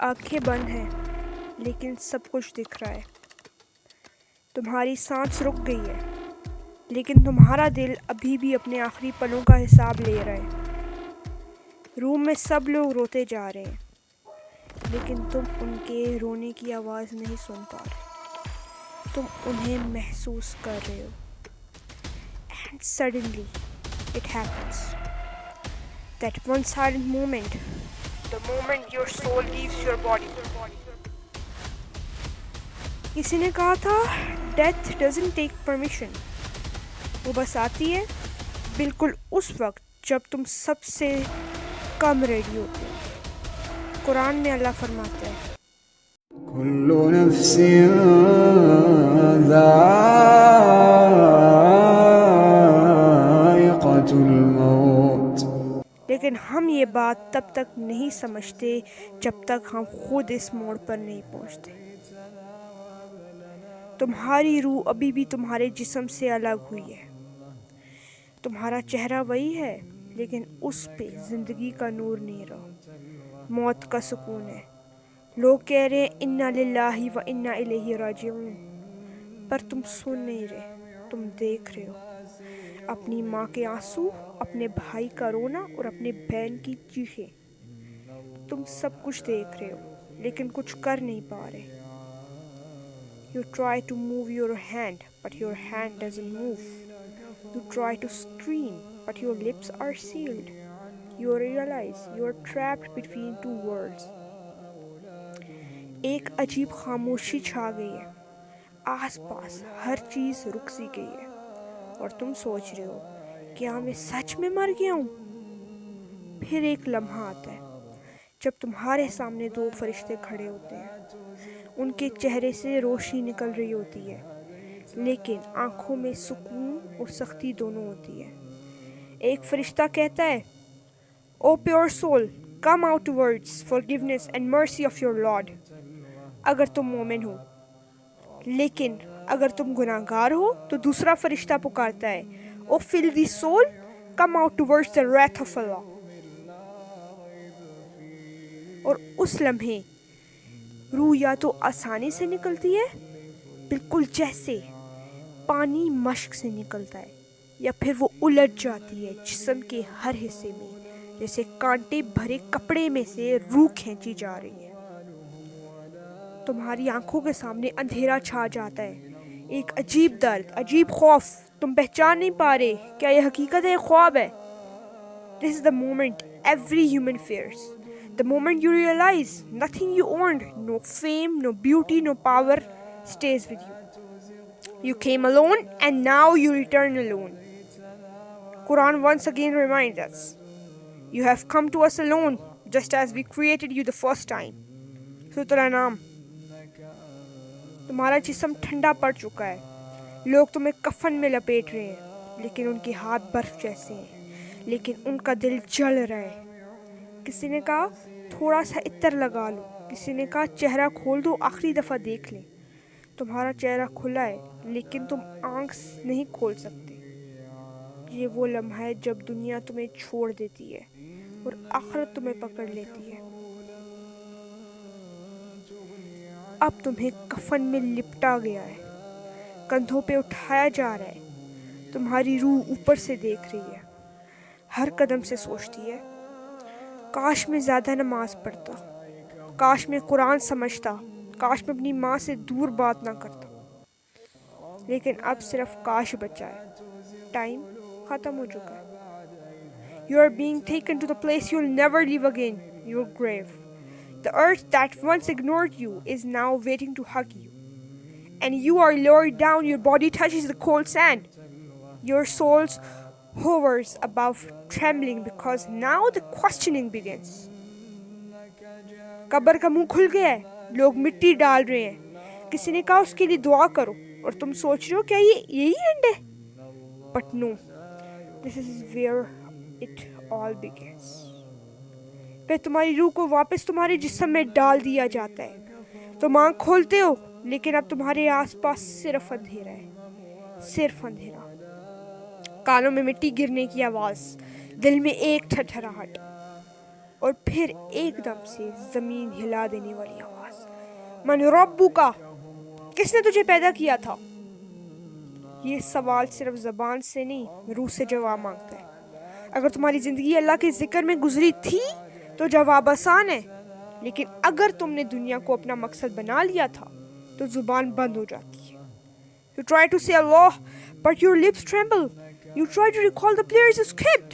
آنکھیں بند ہیں لیکن سب کچھ دکھ رہا ہے. تمہاری سانس رک گئی ہے لیکن تمہارا دل ابھی بھی اپنے آخری پلوں کا حساب لے رہا ہے. روم میں سب لوگ روتے جا رہے ہیں لیکن تم ان کے رونے کی آواز نہیں سن پا رہے. تم انہیں محسوس کر رہے ہو. And suddenly it happens. That one silent moment, the moment your soul leaves your body. کسی نے کہا تھا death doesn't take permission. وہ بس آتی ہے بالکل اس وقت جب تم سب سے کم ریڈی ہوتے ہو. قرآن میں اللہ فرماتا ہے كل نفس ذائقة الموت. لیکن ہم یہ بات تب تک نہیں سمجھتے جب تک ہم خود اس موڑ پر نہیں پہنچتے. تمہاری روح ابھی بھی تمہارے جسم سے الگ ہوئی ہے. تمہارا چہرہ وہی ہے لیکن اس پہ زندگی کا نور نہیں رہا. موت کا سکون ہے. لوگ کہہ رہے ہیں انا للہ و انا الیہ راجعون، پر تم سن نہیں رہے. تم دیکھ رہے ہو اپنی ماں کے آنسو، اپنے بھائی کا رونا اور اپنے بہن کی چیخیں. تم سب کچھ دیکھ رہے ہو لیکن کچھ کر نہیں پا رہے. You try to move your hand but your hand doesn't move. You try to scream but your lips are sealed. You realize you are trapped between two worlds. ایک عجیب خاموشی چھا گئی ہے. آس پاس ہر چیز رک سی گئی ہے اور تم سوچ رہے ہو کیا میں سچ میں مر گیا ہوں. پھر ایک لمحہ آتا ہے جب تمہارے سامنے دو فرشتے کھڑے ہوتے ہیں. ان کے چہرے سے روشنی نکل رہی ہوتی ہے لیکن آنکھوں میں سکون اور سختی دونوں ہوتی ہے. ایک فرشتہ کہتا ہے O pure soul, come out towards forgiveness and mercy of your Lord. اگر تم مومن ہو. لیکن اگر تم گناہگار ہو تو دوسرا فرشتہ پکارتا ہے O filthy soul, come out towards the wrath of Allah. اور اس لمحے روح یا تو آسانی سے نکلتی ہے بالکل جیسے پانی مشک سے نکلتا ہے، یا پھر وہ الجھ جاتی ہے جسم کے ہر حصے میں جیسے کانٹے بھرے کپڑے میں سے روح کھینچی جا رہی ہے. تمہاری آنکھوں کے سامنے اندھیرا چھا جاتا ہے. ایک عجیب درد، عجیب خوف. تم پہچان نہیں پا رہے کیا یہ حقیقت ہے یا خواب ہے. This is the moment every human fears. The moment you realize nothing you earned, no fame, no beauty, no power stays with you. You came alone and now you return alone. Quran once again reminds us, you have come to us alone just as we created you the first time. سورۃ الانعام. تمہارا جسم ٹھنڈا پڑ چکا ہے. لوگ تمہیں کفن میں لپیٹ رہے ہیں لیکن ان کے ہاتھ برف جیسے ہیں، لیکن ان کا دل جل رہا ہے. کسی نے کہا تھوڑا سا عطر لگا لو. کسی نے کہا چہرہ کھول دو، آخری دفعہ دیکھ لیں. تمہارا چہرہ کھلا ہے لیکن تم آنکھ نہیں کھول سکتے. یہ وہ لمحہ ہے جب دنیا تمہیں چھوڑ دیتی ہے اور آخرت تمہیں پکڑ لیتی ہے. اب تمہیں کفن میں لپٹا گیا ہے، کندھوں پہ اٹھایا جا رہا ہے. تمہاری روح اوپر سے دیکھ رہی ہے، ہر قدم سے سوچتی ہے کاش میں زیادہ نماز پڑھتا، کاش میں قرآن سمجھتا، کاش میں اپنی ماں سے دور بات نہ کرتا. لیکن اب صرف کاش بچا ہے. ٹائم ختم ہو چکا ہے. You are being taken to the place you'll never leave again, your grave. The earth that once ignored you is now waiting to hug you. And you are lowered down, your body touches the cold sand. Your soul hovers above, trembling because now the questioning begins. قبر کا منہ کھل گیا ہے، لوگ مٹی ڈال رہے ہیں. کسی نے کہا اس کے لیے دعا کرو، اور تم سوچ رہے ہو کیا یہی اینڈ ہے. But no, this is where it all begins. پھر تمہاری روح کو واپس تمہارے جسم میں ڈال دیا جاتا ہے. تم آنکھ کھولتے ہو لیکن اب تمہارے آس پاس صرف اندھیرا ہے، صرف اندھیرا. کانوں میں مٹی گرنے کی آواز، دل میں ایک تھرتھراہٹ. اور پھر ایک دم سے زمین ہلا دینے والی آواز، من ربک، کس نے تجھے پیدا کیا تھا؟ یہ سوال صرف زبان سے نہیں، روح سے جواب مانگتا ہے۔ اگر تمہاری زندگی اللہ کے ذکر میں گزری تھی تو جواب آسان ہے، لیکن اگر تم نے دنیا کو اپنا مقصد بنا لیا تھا تو زبان بند ہو جاتی ہے۔ You try to say Allah, but your lips tremble. You try to recall the players you skipped,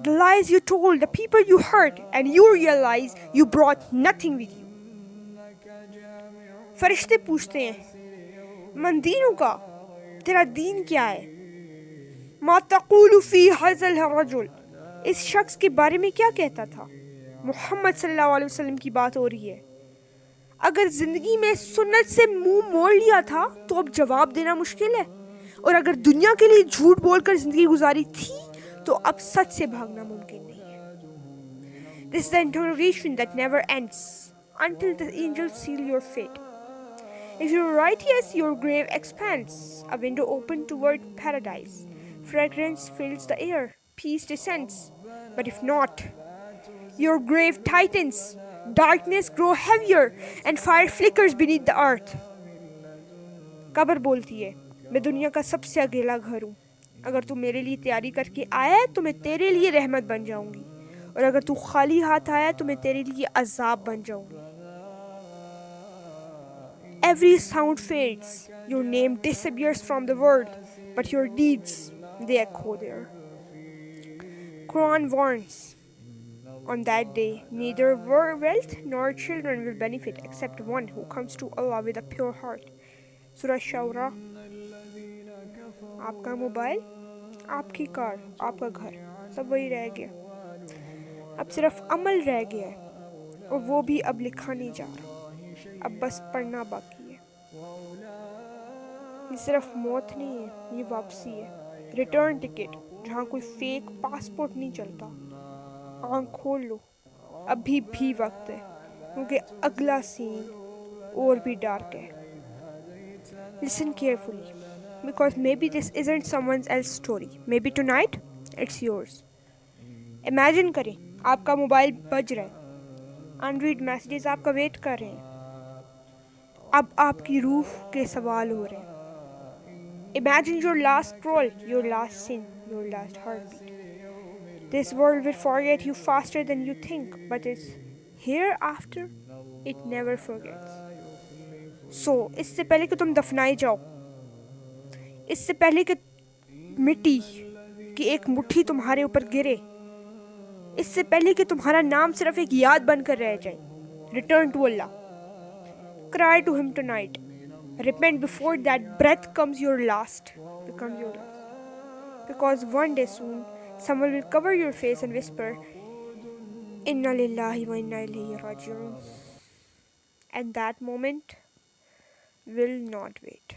the lies you told, the people you hurt, and you realize you brought nothing with you. فرشتے پوچھتے ہیں، من دینوں کا، تیرا دین کیا ہے؟ ما تقول فی ھذا الرجل، اس شخص کے بارے میں کیا کہتا تھا؟ محمد صلی اللہ علیہ وسلم کی بات ہو رہی ہے۔ اگر زندگی میں سنت سے منہ موڑ لیا تھا تو اب جواب دینا مشکل ہے، اور اگر دنیا کے لیے جھوٹ بول کر زندگی گزاری تھی تو اب سچ سے بھاگنا ممکن نہیں ہے۔ This is the interrogation that never ends until the angels seal your fate. If you write yes, your grave expands, a window open toward paradise. Fragrance fills the air, peace descends. But if not, your grave tightens, darkness grows heavier, and fire flickers beneath the earth. قبر بولتی ہے، میں دنیا کا سب سے اکیلا گھر ہوں۔ اگر تو میرے لیے تیاری کر کے آیا ہے تو میں تیرے لیے رحمت بن جاؤں گی، اور اگر تو خالی ہاتھ آیا ہے تو میں تیرے لیے عذاب بن جاؤں گی۔ Every sound fades, your name disappears from the world, but your deeds, they echo there. Quran warns, on that day, neither wealth nor children will benefit except one who comes to Allah with a pure heart. سورہ شورا۔ آپ کا mobile, آپ کی کار، آپ کا گھر، سب وہی رہ گیا، اب صرف عمل رہ گیا ہے، اور وہ بھی اب لکھا نہیں جا رہا، اب بس پڑھنا باقی ہے۔ یہ صرف موت نہیں ہے، یہ واپسی ہے، ریٹرن ٹکٹ، جہاں کوئی فیک پاسپورٹ نہیں چلتا۔ آنکھ کھول لو، ابھی بھی وقت ہے، کیونکہ اگلا سین اور بھی ڈارک ہے۔ Listen carefully, because maybe this isn't someone else's story. Maybe tonight, it's yours. Imagine کریں، آپ کا موبائل بج رہا ہے، unread messages آپ کا ویٹ کر رہے ہیں، اب آپ کی روح کے سوال ہو رہے ہیں۔ Imagine your last scroll, your last sin, your last heartbeat. This world will forget you faster than you think, but it's hereafter, it never forgets. So, اس سے پہلے کہ تم دفنائے جاؤ، اس سے پہلے کہ مٹی کی ایک مٹھی تمہارے اوپر گرے، اس سے پہلے کہ تمہارا نام صرف ایک یاد بن کر رہ جائے، return to Allah. Cry to him tonight. Repent before that breath becomes your last. Because one day soon, someone will cover your face and whisper, Inna lillahi wa inna ilayhi raji'un. And that moment will not wait.